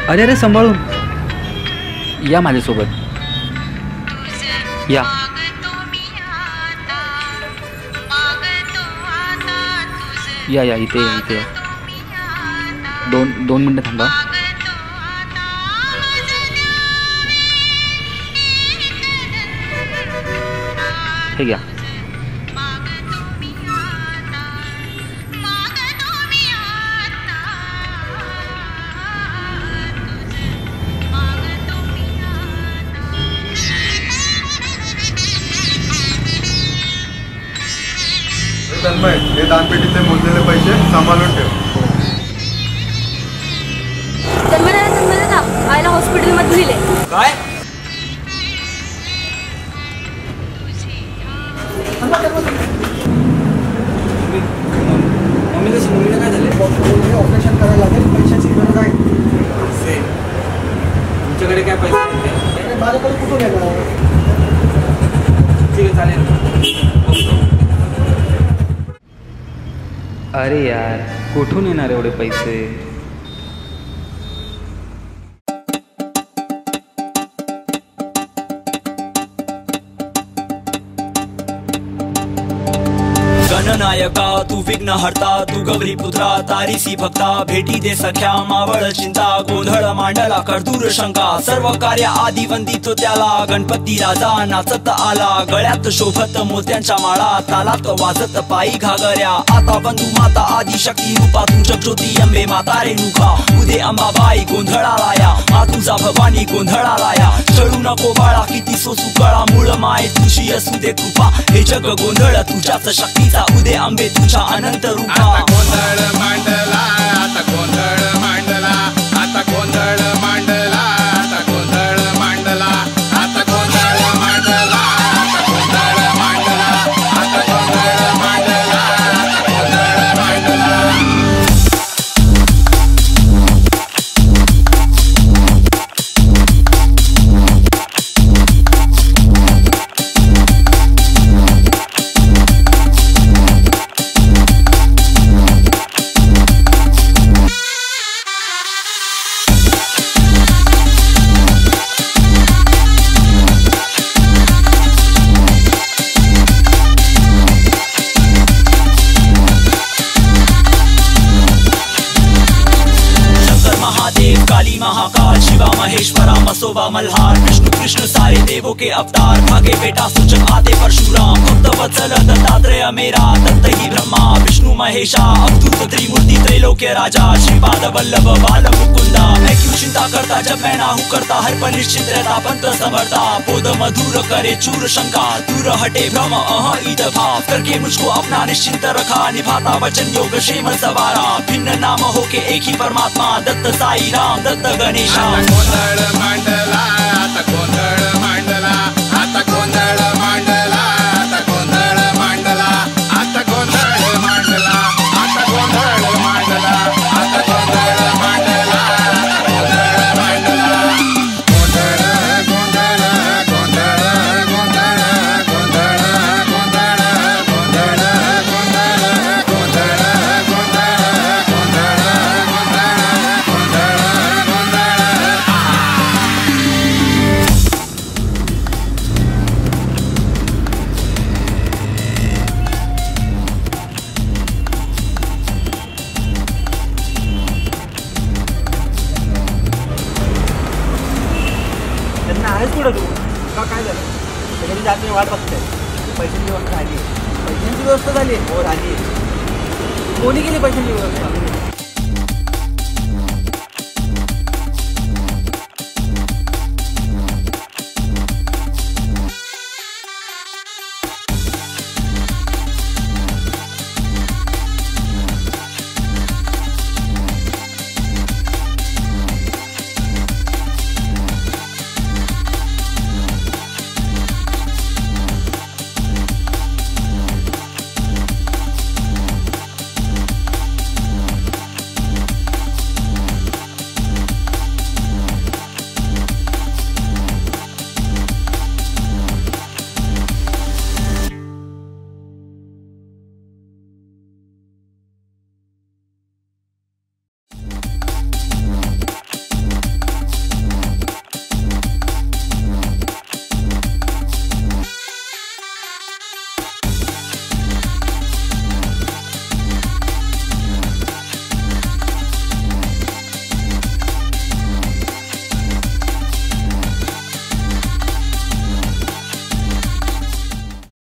अरे अरे सांभाळून या माझ्यासोबत या. या या इथे या इथे या. दोन मिनटं थांबा. हे घ्या. तन्मय, हे दानपेटीचे मोजलेले पैसे सांभाळून ठेव. तन्मय आईला हॉस्पिटलमध्ये दिले. काय? मम्मीला काय झाले? ऑपरेशन करायला लागेल, पैशाची गरज आहे. तुमच्याकडे काय पैसे आहेत? माझ्याकडे कुठून येणार? ठीक आहे चालेल. अरे यार कुठून येणार एवढे पैसे? गणनायका तू विघ्न हरता, तू गौरी पुत्रा तारीसी भक्ता, भेटी दे सख्या मावळ चिंता, गोंधळ मांडला कर्दूर शंका, सर्व कार्य आदी वंदितो त्याला, गणपती राजा नाचत आला, गळ्यात शोभत मोत्यांच्या माळा, तालात वाजत पायी घागऱ्या, आता बंधू माता आदी शक्ती रूपा, तुझ ज्योती अंबे माता रेणुका, उदे अंबाबाई गोंधळाला या, तुझा भवानी गोंधळाला या, चढू नको बाळा किती सोसू कळा, मूळ माय तुझी असू दे कृपा, हे जग गोंधळ तुझ्याच शक्तीचा, उदे अंबे तुझ्या अनंत रूपा. आता गोंधळ मांडला, आता गोंधळ मांडला, आता गोंधळ मांडला, आता गोंधळ मांडला, आता गोंधळ मांडला, आता गोंधळ मांडला, आता गोंधळ मांडला, आता गोंधळ मांडला. महाकाल शिवा महेश्वरा मसोबा मल्हार, विष्णु कृष्ण सारे देवों के अवतार, भागे बेटा सूचक आते परशुराम, भक्त वत्सल दत्तात्रेय मेरा, दत्त ही ब्रह्मा विष्णु महेशा, अवधूत त्रिमूर्ति त्रैलोक्य राजा, श्रीपाद वल्लभ बाल मुकुंदा, मैं क्यों चिंता करता जब मैं ना हूँ करता, हर पल निश्चिंत रहता पंत समर्था, बोध मधुर करे चूर शंका, दूर हटे भ्रम ईद भाव, करके मुझको अपना निश्चिंत रखा, निभाता वचन योग क्षेम सवारा, भिन्न नाम होके एक ही परमात्मा, दत्त साई राम दत्त गणेशा. आता गोंधळ मांडला, आता गोंधळ मांडला, आता गोंधळ मांडला, आता गोंधळ मांडला, आता गोंधळ मांडला, आता गोंधळ मांडला, आता गोंधळ मांडला, गोंधळ मांडला. गोंधळ गोंधळ गोंधळ गोंधळ गोंधळ गोंधळ गोंधळ गोंधळ गोंधळ गोंधळ आहेच पुढे तू का काय झालं? त्याच्यामध्ये जात वाट बघते. पैशांची व्यवस्था झाली. पैशांची व्यवस्था झाली. हो झाली. कोणी केली पैशांची व्यवस्था?